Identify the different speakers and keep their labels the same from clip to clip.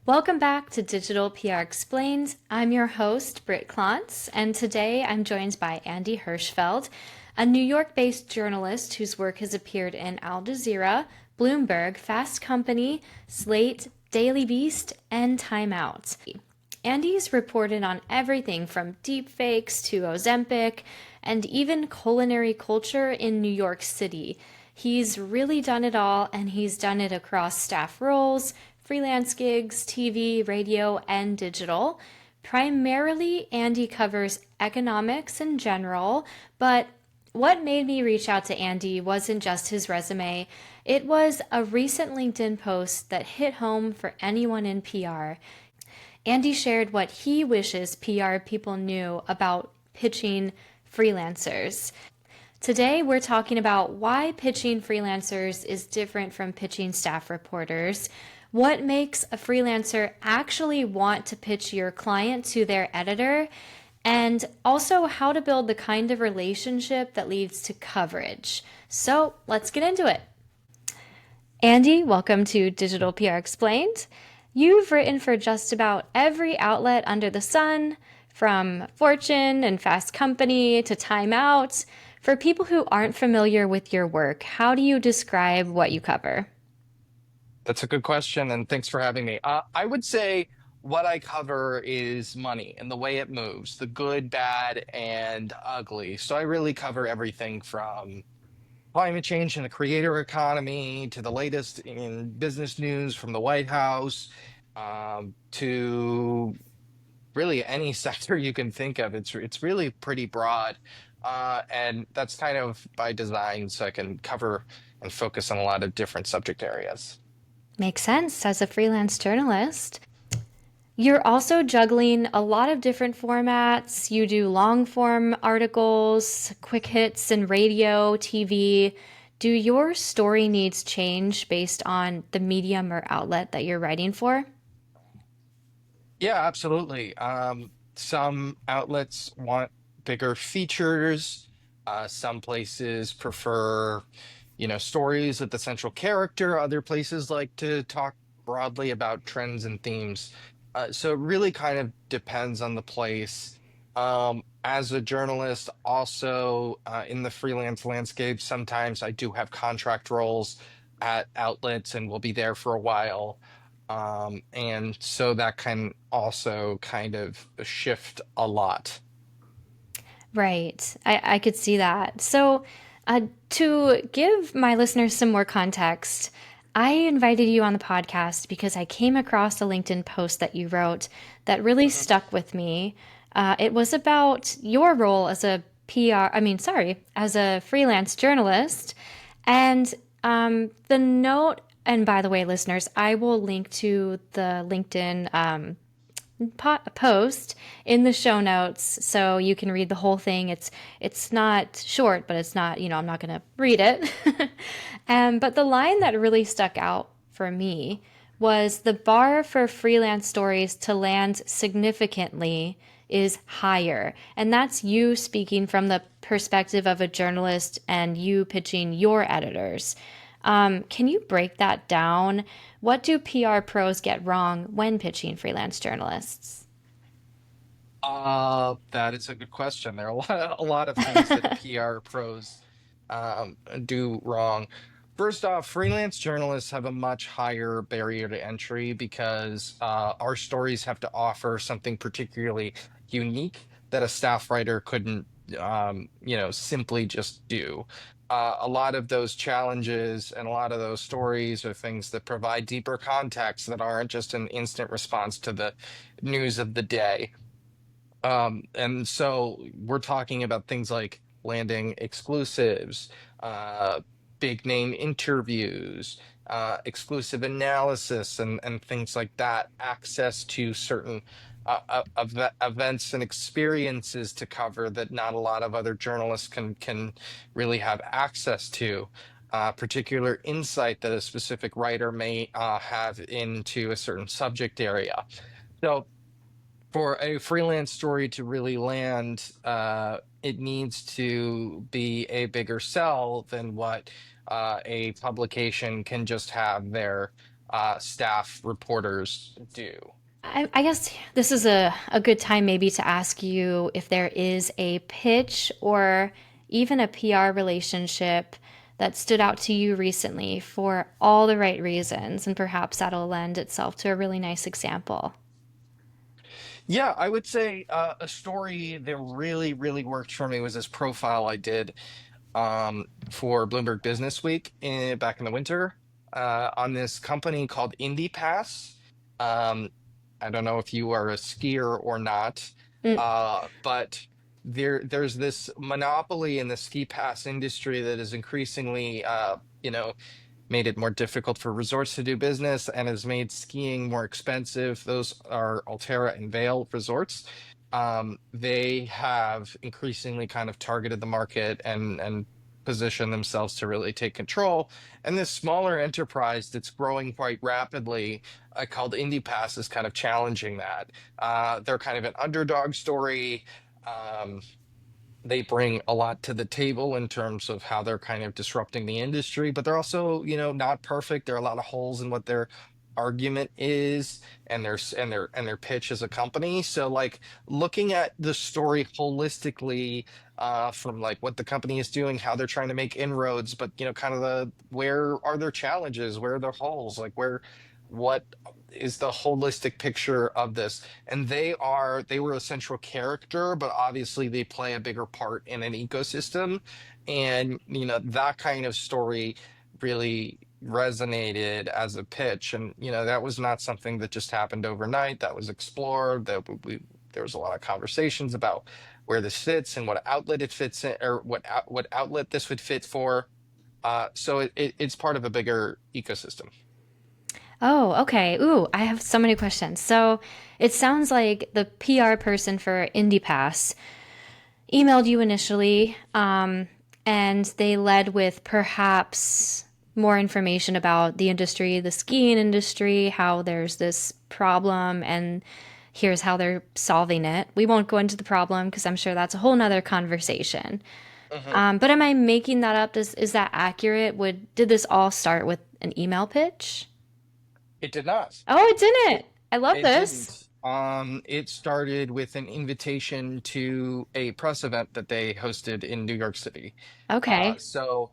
Speaker 1: Welcome back to Digital PR Explained. I'm your host, Britt Klontz, and today I'm joined by Andy Hirschfeld, a New York-based journalist whose work has appeared in Al Jazeera, Bloomberg, Fast Company, Slate, Daily Beast, and Time Out. Andy's reported on everything from deepfakes to Ozempic and even culinary culture in New York City. He's really done it all, and he's done it across staff roles, freelance gigs, TV, radio, and digital. Primarily, Andy covers economics in general, but what made me reach out to Andy wasn't just his resume. It was a recent LinkedIn post that hit home for anyone in PR. Andy shared what he wishes PR people knew about pitching freelancers. Today, we're talking about why pitching freelancers is different from pitching staff reporters, what makes a freelancer actually want to pitch your client to their editor, and also how to build the kind of relationship that leads to coverage. So let's get into it. Andy, welcome to Digital PR Explained. You've written for just about every outlet under the sun, from Fortune and Fast Company to Time Out. For people who aren't familiar with your work, how do you describe what you cover?
Speaker 2: That's a good question, and thanks for having me. I would say what I cover is money and the way it moves, the good, bad, and ugly. So I really cover everything from climate change and the creator economy to the latest in business news from the White House to really any sector you can think of. It's really pretty broad, and that's kind of by design, so I can cover and focus on a lot of different subject areas.
Speaker 1: Makes sense as a freelance journalist. You're also juggling a lot of different formats. You do long form articles, quick hits in radio, TV. Do your story needs change based on the medium or outlet that you're writing for?
Speaker 2: Yeah, absolutely. Some outlets want bigger features. Some places prefer, stories with the central character. Other places like to talk broadly about trends and themes. So it really kind of depends on the place. As a journalist, also in the freelance landscape, sometimes I do have contract roles at outlets and will be there for a while. And so that can also kind of shift a lot.
Speaker 1: Right. I could see that. So, to give my listeners some more context, I invited you on the podcast because I came across a LinkedIn post that you wrote that really
Speaker 2: Mhm.
Speaker 1: stuck with me. It was about your role as a PR, as a freelance journalist. And the note, and by the way, listeners, I will link to the LinkedIn post in the show notes so you can read the whole thing. It's not short, but it's not, I'm not going to read it. But the line that really stuck out for me was the bar for freelance stories to land significantly is higher. And that's you speaking from the perspective of a journalist and you pitching your editors. Can you break that down? What do PR pros get wrong when pitching freelance journalists?
Speaker 2: That is a good question. There are a lot of things that PR pros do wrong. First off, freelance journalists have a much higher barrier to entry because our stories have to offer something particularly unique that a staff writer couldn't, simply just do. A lot of those challenges and a lot of those stories are things that provide deeper context that aren't just an instant response to the news of the day. And so we're talking about things like landing exclusives, uh, big name interviews, exclusive analysis, and things like that, access to certain events and experiences to cover that not a lot of other journalists can really have access to. Particular insight that a specific writer may have into a certain subject area. So for a freelance story to really land, it needs to be a bigger sell than what a publication can just have there. staff reporters do.
Speaker 1: I guess this is a good time maybe to ask you if there is a pitch or even a PR relationship that stood out to you recently for all the right reasons, and perhaps that'll lend itself to a really nice example.
Speaker 2: Yeah, I would say a story that really, really worked for me was this profile I did for Bloomberg Business Week back in the winter on this company called IndyPass. Um, I don't know if you are a skier or not,
Speaker 1: Mm.
Speaker 2: but there's this monopoly in the ski pass industry that is increasingly, made it more difficult for resorts to do business and has made skiing more expensive. Those are Altera and Vail resorts. They have increasingly kind of targeted the market and positioned themselves to really take control. And this smaller enterprise that's growing quite rapidly, called IndyPass, is kind of challenging that. They're kind of an underdog story. Um, they bring a lot to the table in terms of how they're kind of disrupting the industry, but they're also, not perfect. There are a lot of holes in what their argument is and their pitch as a company. So like looking at the story holistically, from like what the company is doing, how they're trying to make inroads, but kind of the where are their challenges, where are their holes, like what is the holistic picture of this. And they were a central character, but obviously they play a bigger part in an ecosystem. And that kind of story really resonated as a pitch. And that was not something that just happened overnight. That was explored. There was a lot of conversations about where this fits and what outlet it fits in, or what outlet this would fit for. So it's part of a bigger ecosystem.
Speaker 1: Oh, okay. Ooh, I have so many questions. So it sounds like the PR person for IndyPass emailed you initially, and they led with perhaps more information about the industry, the skiing industry, how there's this problem, and here's how they're solving it. We won't go into the problem because I'm sure that's a whole nother conversation.
Speaker 2: Mhm.
Speaker 1: But am I making that up? Is that accurate? Did this all start with an email pitch?
Speaker 2: It did not.
Speaker 1: Oh, it didn't.
Speaker 2: It
Speaker 1: I love
Speaker 2: it
Speaker 1: this.
Speaker 2: didn't. It started with an invitation to a press event that they hosted in New York City.
Speaker 1: Okay.
Speaker 2: So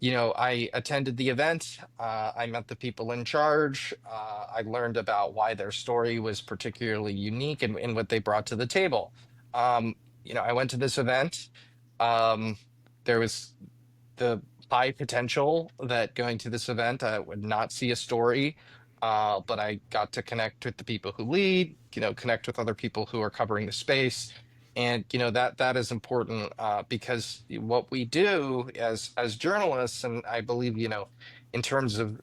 Speaker 2: I attended the event. I met the people in charge. I learned about why their story was particularly unique and what they brought to the table. I went to this event. Um, there was the high potential that going to this event, I would not see a story, but I got to connect with the people who lead, connect with other people who are covering the space. And that is important, because what we do as journalists, and I believe in terms of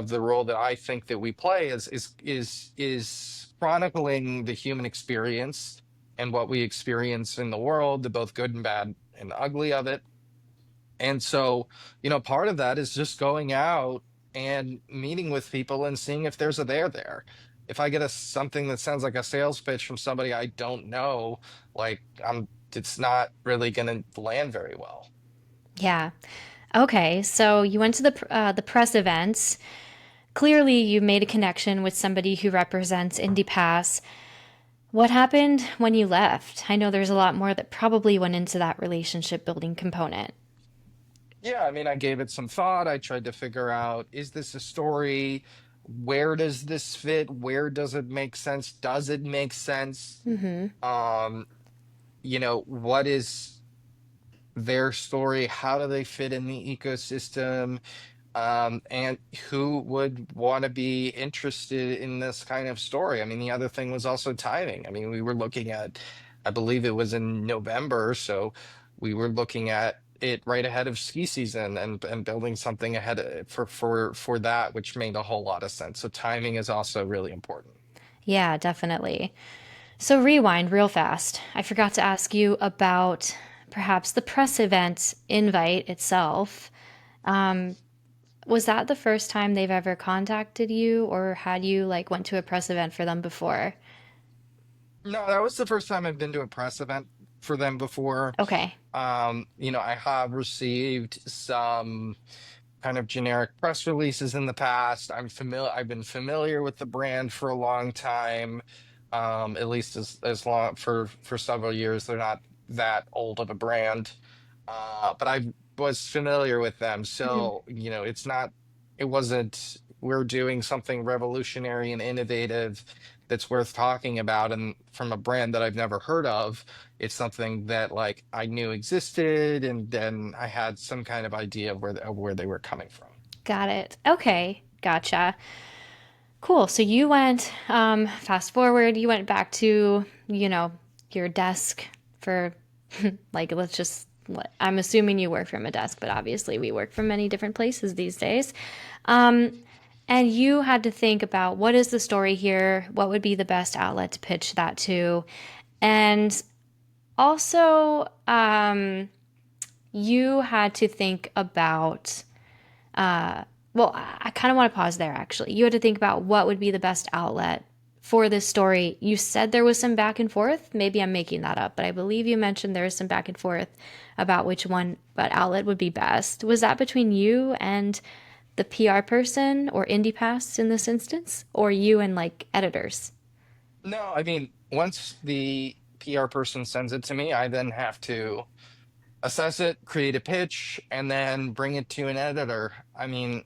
Speaker 2: the role that I think that we play is chronicling the human experience and what we experience in the world, the both good and bad and ugly of it. And so, part of that is just going out and meeting with people and seeing if there's a there. If I get something that sounds like a sales pitch from somebody I don't know, like it's not really going to land very well.
Speaker 1: Yeah. Okay. So you went to the press events. Clearly, you made a connection with somebody who represents IndiePass. What happened when you left? I know there's a lot more that probably went into that relationship building component.
Speaker 2: Yeah, I mean, I gave it some thought. I tried to figure out, is this a story? Where does this fit? Where does it make sense? Does it make sense?
Speaker 1: Mm-hmm.
Speaker 2: Um, what is their story? How do they fit in the ecosystem? And who would want to be interested in this kind of story? I mean, the other thing was also timing. I mean, we were looking at, I believe it was in November, so we were looking at it right ahead of ski season and building something ahead for that, which made a whole lot of sense. So timing is also really important.
Speaker 1: Yeah, definitely. So rewind real fast. I forgot to ask you about perhaps the press event invite itself. Was that the first time they've ever contacted you, or had you like went to a press event for them before?
Speaker 2: No, that was the first time I've been to a press event for them before.
Speaker 1: Okay.
Speaker 2: I have received some kind of generic press releases in the past. I've been familiar with the brand for a long time, at least as long for several years. They're not that old of a brand, but I was familiar with them.
Speaker 1: Mhm.
Speaker 2: So, it wasn't, we're doing something revolutionary and innovative that's worth talking about. And from a brand that I've never heard of, it's something that like I knew existed, and then I had some kind of idea of where they were coming from.
Speaker 1: Got it. Okay, gotcha. Cool. So you went, fast forward, you went back to, your desk for, like, I'm assuming you work from a desk, but obviously we work from many different places these days. Um, and you had to think about what is the story here? What would be the best outlet to pitch that to? And also, you had to think about well, I kind of want to pause there actually. You had to think about what would be the best outlet for this story. You said there was some back and forth. Maybe I'm making that up, but I believe you mentioned there was some back and forth about which one, what outlet would be best. Was that between you and the PR person or IndiePass in this instance, or you and like editors?
Speaker 2: No, I mean, once the PR person sends it to me, I then have to assess it, create a pitch, and then bring it to an editor. I mean,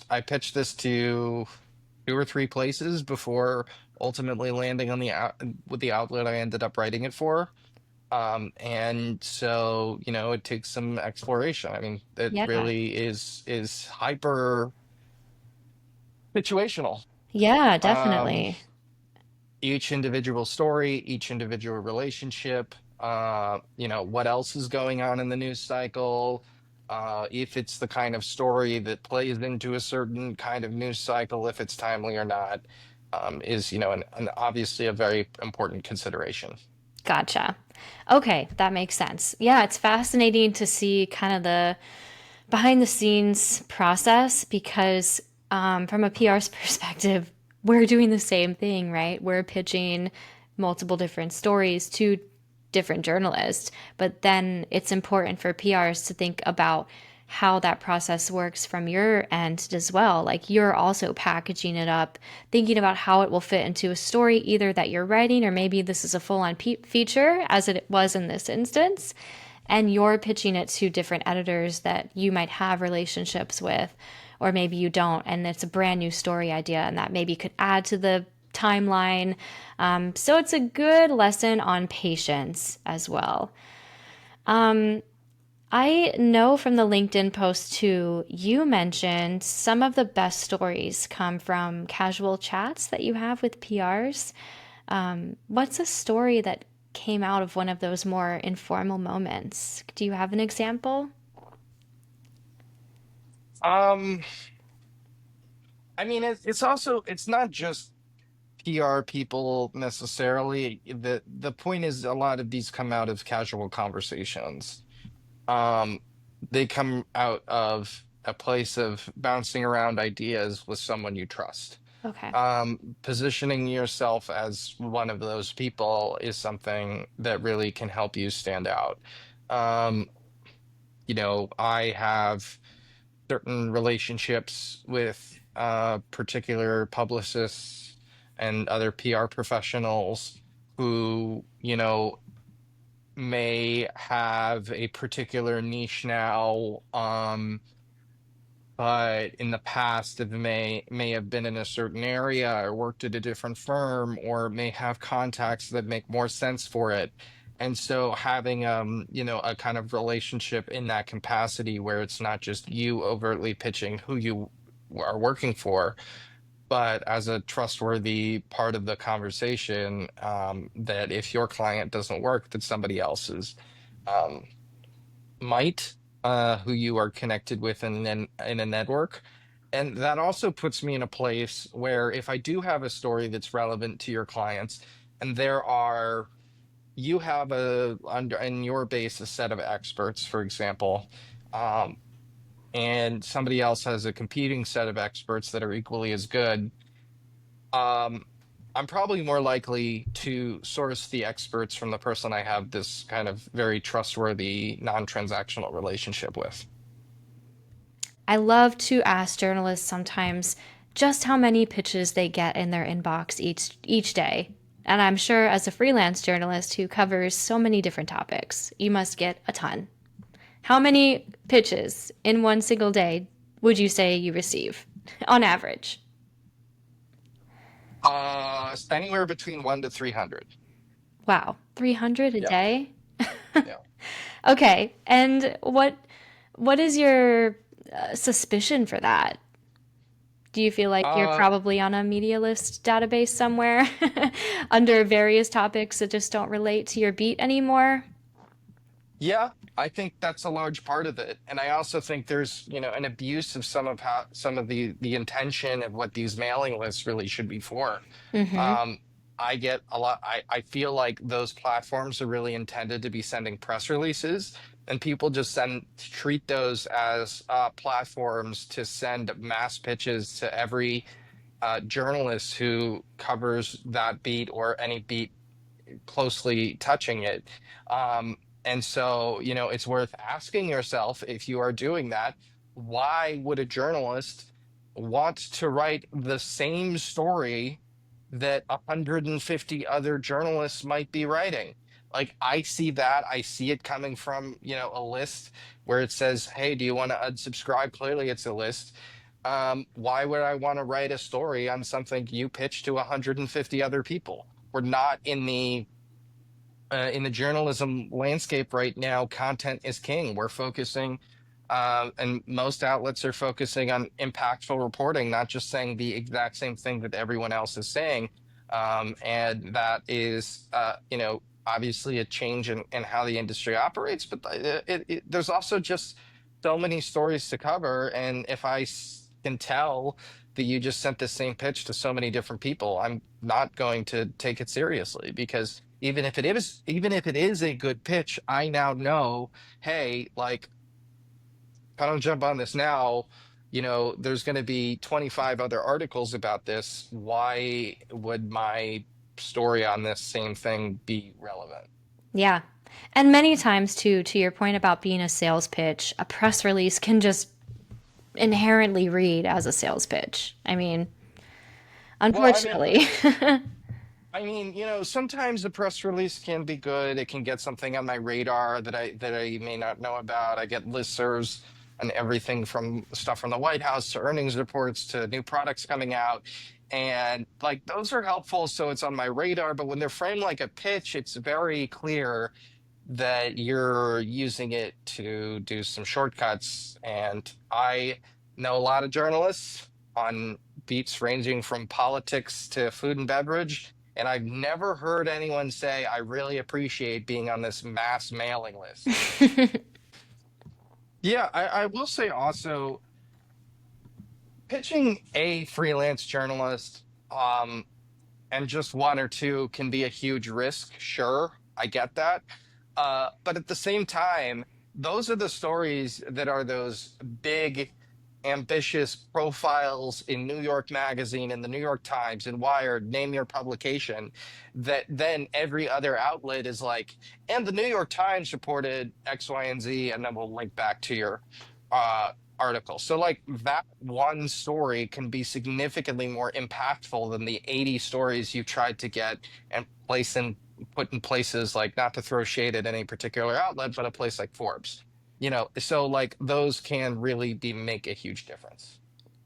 Speaker 2: I pitched this to two or three places before ultimately landing on with the outlet I ended up writing it for. And so, it takes some exploration. I mean, it
Speaker 1: Yeah.
Speaker 2: really is hyper situational.
Speaker 1: Yeah,
Speaker 2: Um,
Speaker 1: definitely.
Speaker 2: each individual story, each individual relationship, what else is going on in the news cycle, if it's the kind of story that plays into a certain kind of news cycle, if it's timely or not, is, an obviously a very important consideration.
Speaker 1: Gotcha. Okay, that makes sense. Yeah, it's fascinating to see kind of the behind the scenes process because from a PR's perspective, we're doing the same thing, right? We're pitching multiple different stories to different journalists, but then it's important for PRs to think about how that process works from your end as well. Like you're also packaging it up, thinking about how it will fit into a story, either that you're writing or maybe this is a full on feature, as it was in this instance. And you're pitching it to different editors that you might have relationships with, or maybe you don't. And it's a brand new story idea, and that maybe could add to the timeline. So it's a good lesson on patience as well. I know from the LinkedIn post too, you mentioned some of the best stories come from casual chats that you have with PRs. What's a story that came out of one of those more informal moments? Do you have an example?
Speaker 2: Um, I mean, it's not just PR people necessarily. The point is a lot of these come out of casual conversations. Um, they come out of a place of bouncing around ideas with someone you trust.
Speaker 1: Okay.
Speaker 2: Positioning yourself as one of those people is something that really can help you stand out. Um, I have certain relationships with particular publicists and other PR professionals who, may have a particular niche now, but in the past it may have been in a certain area or worked at a different firm or may have contacts that make more sense for it. And so having a kind of relationship in that capacity where it's not just you overtly pitching who you are working for, but as a trustworthy part of the conversation, that if your client doesn't work, that somebody else's um, might, who you are connected with in a network. And that also puts me in a place where if I do have a story that's relevant to your clients, and you have under in your base a set of experts, for example, um, and somebody else has a competing set of experts that are equally as good, um, I'm probably more likely to source the experts from the person I have this kind of very trustworthy, non-transactional relationship with.
Speaker 1: I love to ask journalists sometimes just how many pitches they get in their inbox each day. And I'm sure as a freelance journalist who covers so many different topics, you must get a ton. How many pitches in one single day would you say you receive on average?
Speaker 2: Anywhere between 1 to 300.
Speaker 1: Wow, 300 a
Speaker 2: Yeah.
Speaker 1: day?
Speaker 2: Yeah.
Speaker 1: Okay. And what is your suspicion for that? Do you feel like you're
Speaker 2: Uh,
Speaker 1: probably on a media list database somewhere under various topics that just don't relate to your beat anymore?
Speaker 2: Yeah, I think that's a large part of it. And I also think there's, an abuse of some of the intention of what these mailing lists really should be for.
Speaker 1: Mm-hmm.
Speaker 2: Um, I get a lot, I feel like those platforms are really intended to be sending press releases, and people just treat those as platforms to send mass pitches to every journalist who covers that beat or any beat closely touching it. And so, it's worth asking yourself, if you are doing that, why would a journalist want to write the same story that 150 other journalists might be writing? Like, I see that. I see it coming from, a list where it says, hey, do you want to unsubscribe? Clearly, it's a list. Why would I want to write a story on something you pitched to 150 other people? We're not in the journalism landscape right now. Content is king. We're focusing, and most outlets are focusing on impactful reporting, not just saying the exact same thing that everyone else is saying. And that is, obviously a change in how the industry operates. But there's also just so many stories to cover. And if can tell that you just sent the same pitch to so many different people, I'm not going to take it seriously, because even if it is a good pitch, I now know, hey, like, if I don't jump on this now, there's going to be 25 other articles about this. Why would my story on this same thing be relevant?
Speaker 1: Yeah. And many times, too, to your point about being a sales pitch, a press release can just inherently read as a sales pitch. I mean,
Speaker 2: Well,
Speaker 1: unfortunately.
Speaker 2: sometimes a press release can be good. It can get something on my radar that I may not know about. I get listservs on everything from stuff from the White House to earnings reports to new products coming out. And like, those are helpful, so it's on my radar. But when they're framed like a pitch, it's very clear that you're using it to do some shortcuts. And I know a lot of journalists on beats ranging from politics to food and beverage. And I've never heard anyone say, I really appreciate being on this mass mailing list. Yeah, I will say also, pitching a freelance journalist, and just one or two can be a huge risk. Sure, I get that. But at the same time, those are the stories that are those big, ambitious profiles in New York Magazine and the New York Times and Wired, name your publication, that then every other outlet is like, and the New York Times reported X, Y, and Z, and then we'll link back to your uh, article. So, like, that one story can be significantly more impactful than the 80 stories you tried to get and put in places, like, not to throw shade at any particular outlet, but a place like Forbes. So, like, those can really make a huge difference.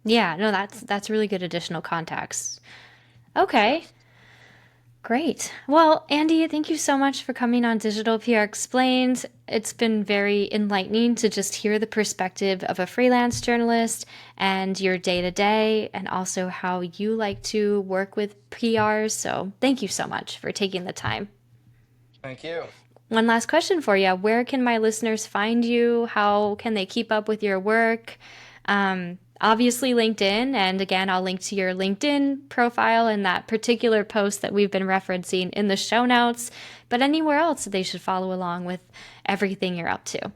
Speaker 1: Yeah, no, that's really good additional context.
Speaker 2: Yeah.
Speaker 1: Okay. Great. Well, Andy, thank you so much for coming on Digital PR Explained. It's been very enlightening to just hear the perspective of a freelance journalist and your day to day, and also how you like to work with PRs. So, thank you so much for taking the time.
Speaker 2: Thank you.
Speaker 1: One last question for you. Where can my listeners find you? How can they keep up with your work? Obviously, LinkedIn. And again, I'll link to your LinkedIn profile and that particular post that we've been referencing in the show notes. But anywhere else that they should follow along with everything you're up to.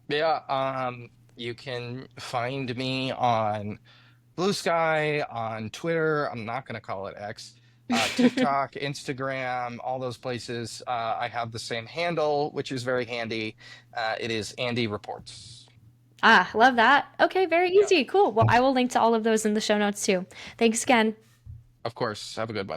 Speaker 2: Yeah. You can find me on Blue Sky, on Twitter. I'm not going to call it X. TikTok, Instagram, all those places. I have the same handle, which is very handy. It is Andy Reports.
Speaker 1: Ah, love that. Okay, very
Speaker 2: Yeah,
Speaker 1: easy. Cool. Well, I will link to all of those in the show notes too. Thanks again.
Speaker 2: of course. Have a good one.